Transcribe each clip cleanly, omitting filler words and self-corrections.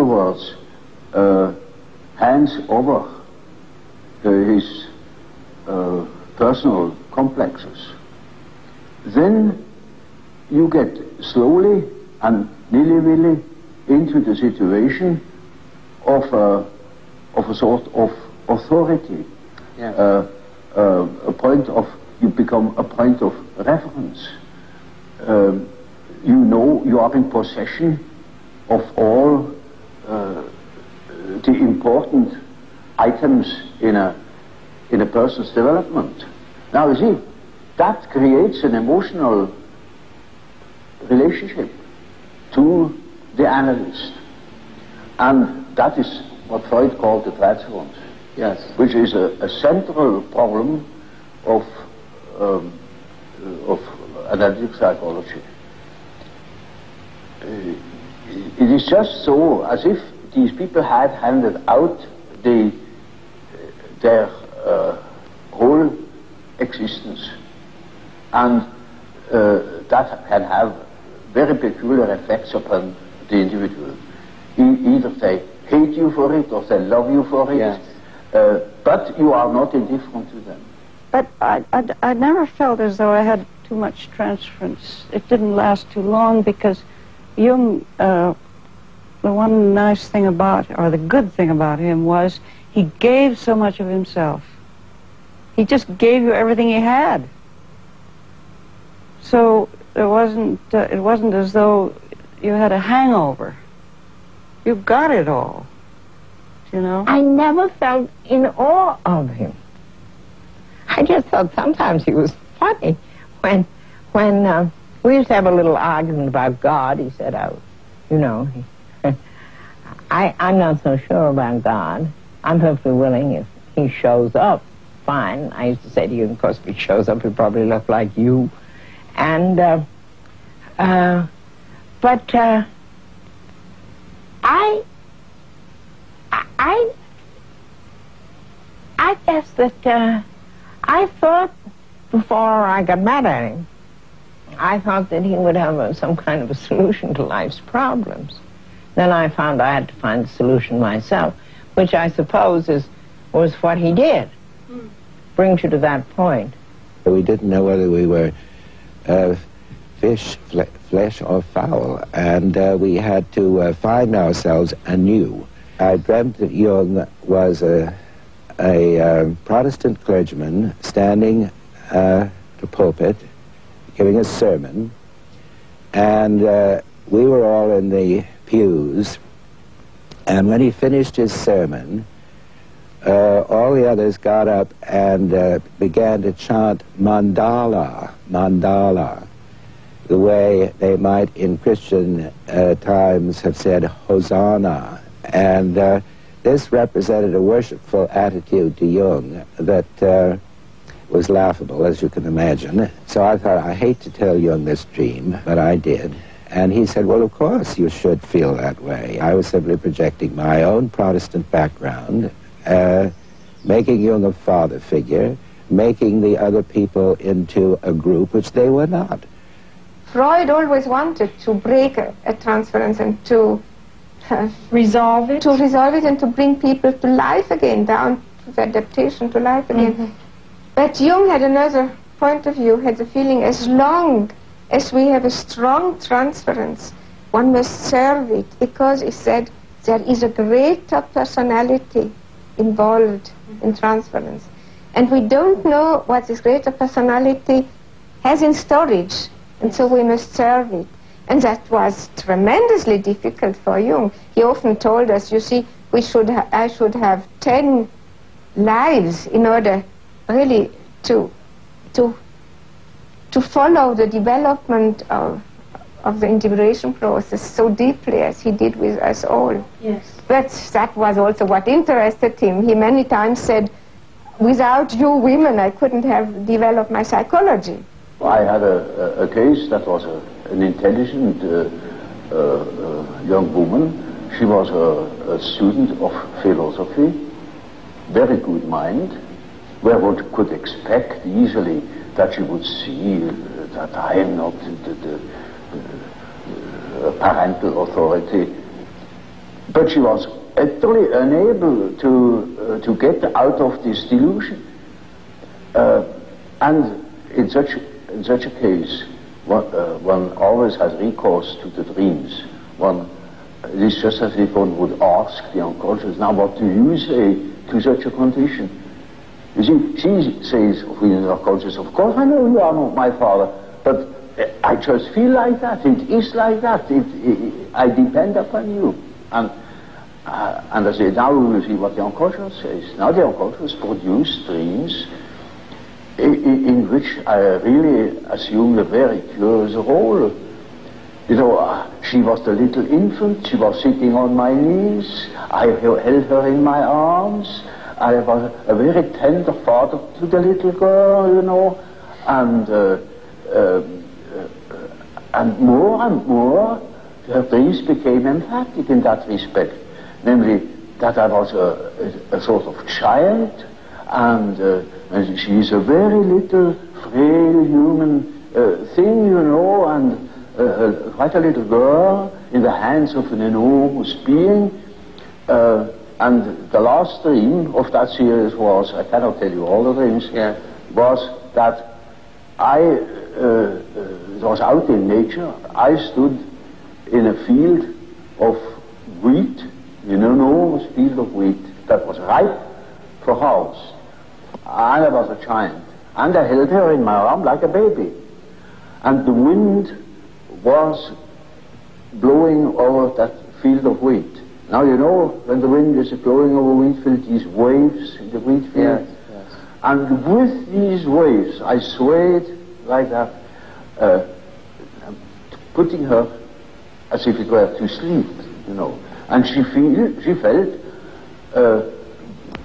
other words, hands over his personal complexes, then you get slowly and nilly-willy into the situation of a sort of authority. Yes. You become a point of reference. You know you are in possession of all the important items in a person's development. Now you see, that creates an emotional relationship to the analyst, and that is what Freud called the transference. Yes, which is a central problem of analytic psychology. It is just so as if these people had handed out their whole existence, and that can have very peculiar effects upon the individual. Either they hate you for it or they love you for it. Yes. But you are not indifferent to them. But I never felt as though I had too much transference. It didn't last too long because Jung, the one nice thing about, or the good thing about him was he gave so much of himself. He just gave you everything he had. So it wasn't as though you had a hangover. You got it all. You know? I never felt in awe of him. I just thought sometimes he was funny. When we used to have a little argument about God, he said, you know, I'm not so sure about God. I'm perfectly willing if he shows up, fine. I used to say to you, of course, if he shows up, he'll probably look like you. And, I guess that I thought before I got mad at him, I thought that he would have some kind of a solution to life's problems. Then I found I had to find the solution myself, which I suppose was what he did. Brings you to that point. We didn't know whether we were fish, flesh or fowl, and we had to find ourselves anew. I dreamt that Jung was a Protestant clergyman standing at the pulpit giving a sermon, and we were all in the pews, and when he finished his sermon, all the others got up and began to chant mandala, mandala, the way they might in Christian times have said Hosanna. And this represented a worshipful attitude to Jung that was laughable, as you can imagine. So I thought, I hate to tell Jung this dream, but I did. And he said, well, of course you should feel that way. I was simply projecting my own Protestant background, making Jung a father figure, making the other people into a group which they were not. Freud always wanted to break a transference and to resolve it. To resolve it and to bring people to life again, down to the adaptation to life again. But Jung had another point of view, had the feeling as long as we have a strong transference, one must serve it, because he said there is a greater personality involved in transference. And we don't know what this greater personality has in storage, and so we must serve it. And that was tremendously difficult for Jung. He often told us, you see, I should have 10 lives in order really to follow the development of the integration process so deeply as he did with us all. Yes. But that was also what interested him. He many times said, without you women, I couldn't have developed my psychology. I had a case that was an intelligent young woman. She was a student of philosophy, very good mind, where one could expect easily that she would see that I am not the parental authority. But she was utterly unable to get out of this delusion. And in such a case, one always has recourse to the dreams. It is just as if one would ask the unconscious, now what do you say to such a condition? You see, she says of the unconscious, of course I know you are not my father, but I just feel like that, it is like that, I depend upon you. And I say, now we will see what the unconscious says. Now the unconscious produces dreams in which I really assume a very curious role. You know, she was the little infant, she was sitting on my knees, I held her in my arms, I was a very tender father to the little girl, you know, and more, her dreams became emphatic in that respect, namely that I was a sort of child, and she is a very little, frail human thing, you know, and quite a little girl in the hands of an enormous being. And the last dream of that series was, I cannot tell you all the dreams, was that it was out in nature. I stood in a field of wheat, an enormous field of wheat that was ripe for harvest. And I was a child. And I held her in my arm like a baby. And the wind was blowing over that field of wheat. Now you know, when the wind is blowing over wheat field, these waves in the wheat field. Yes. And with these waves, I swayed like that, putting her as if it were to sleep, you know. And she felt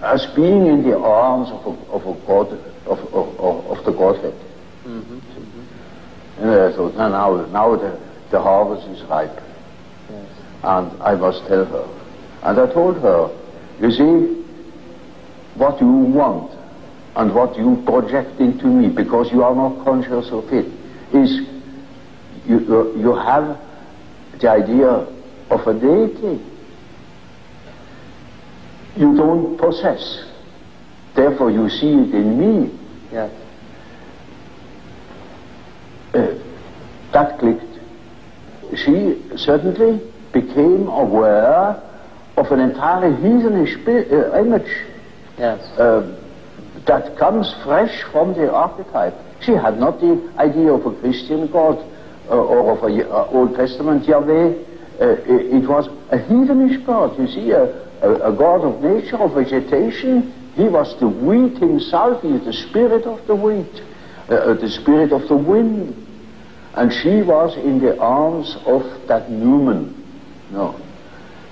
as being in the arms of the Godhead. So now the harvest is ripe. Yes. And I must tell her. And I told her, you see, what you want and what you project into me, because you are not conscious of it, is you have the idea of a deity you don't possess. Therefore you see it in me. Yes. That clicked. She suddenly became aware of an entirely heathenish image. Yes. That comes fresh from the archetype. She had not the idea of a Christian God or of an Old Testament Yahweh. It was a heathenish God, you see, a God of nature, of vegetation. He was the wheat himself. He is the spirit of the wheat, the spirit of the wind. And she was in the arms of that Newman. No.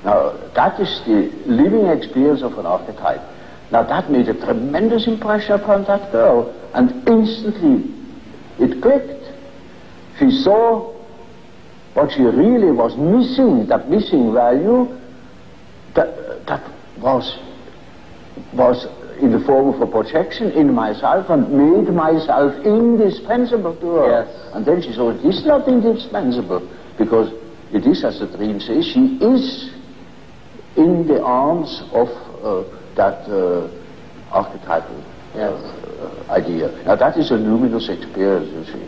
Now, that is the living experience of an archetype. Now, that made a tremendous impression upon that girl, and instantly it clicked. She saw what she really was missing, that missing value, that was in the form of a projection in myself and made myself indispensable to her. Yes. And then she saw it is not indispensable, because it is, as the dream says, she is in the arms of that archetypal idea. Now that is a luminous experience, you see.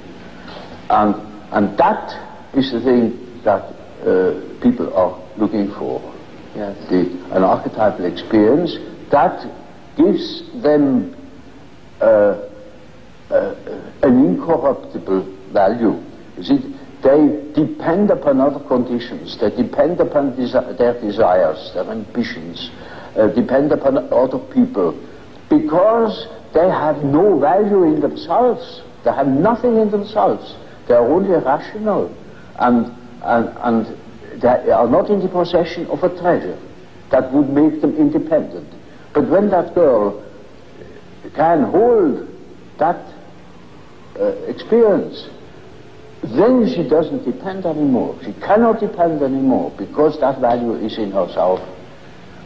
And that is the thing that people are looking for. Yes. An archetypal experience that gives them an incorruptible value. You see, they depend upon other conditions, they depend upon their desires, their ambitions, depend upon other people, because they have no value in themselves. They have nothing in themselves. They are only rational, and they are not in the possession of a treasure that would make them independent. But when that girl can hold that experience, then she doesn't depend anymore. She cannot depend anymore, because that value is in herself.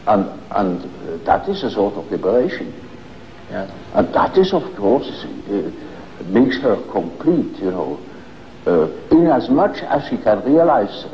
And that is a sort of liberation. Yeah. And that is, of course, makes her complete, you know, in as much as she can realize